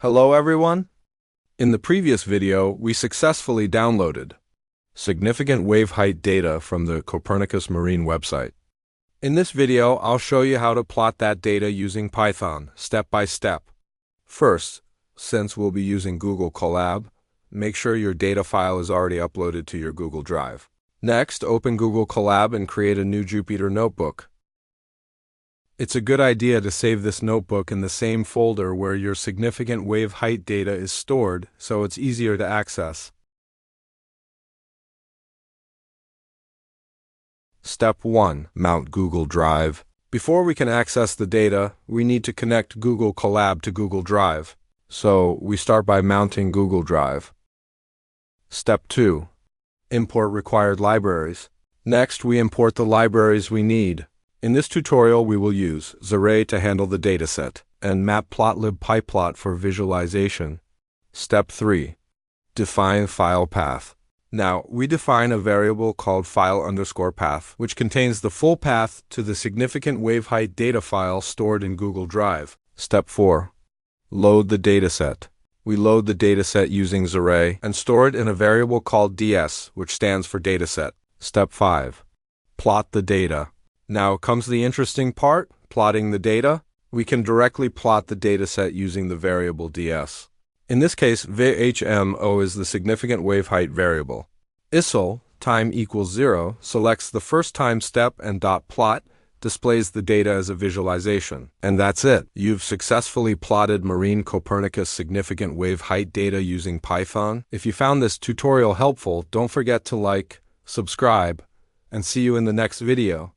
Hello everyone! In the previous video, we successfully downloaded significant wave height data from the Copernicus Marine website. In this video, I'll show you how to plot that data using Python, step by step. First, since we'll be using Google Colab, make sure your data file is already uploaded to your Google Drive. Next, open Google Colab and create a new Jupyter notebook. It's a good idea to save this notebook in the same folder where your significant wave height data is stored, so it's easier to access. Step 1. Mount Google Drive. Before we can access the data, we need to connect Google Colab to Google Drive. So, we start by mounting Google Drive. Step 2. Import required libraries. Next, we import the libraries we need. In this tutorial, we will use Xarray to handle the dataset and Matplotlib PyPlot for visualization. Step 3. Define file path. Now, we define a variable called file_path, which contains the full path to the significant wave height data file stored in Google Drive. Step 4. Load the dataset. We load the dataset using Xarray and store it in a variable called ds, which stands for dataset. Step 5. Plot the data. Now comes the interesting part, plotting the data. We can directly plot the dataset using the variable ds. In this case, VHMO is the significant wave height variable. ISL, time equals 0, selects the first time step and .plot, displays the data as a visualization. And that's it. You've successfully plotted Marine Copernicus significant wave height data using Python. If you found this tutorial helpful, don't forget to like, subscribe, and see you in the next video.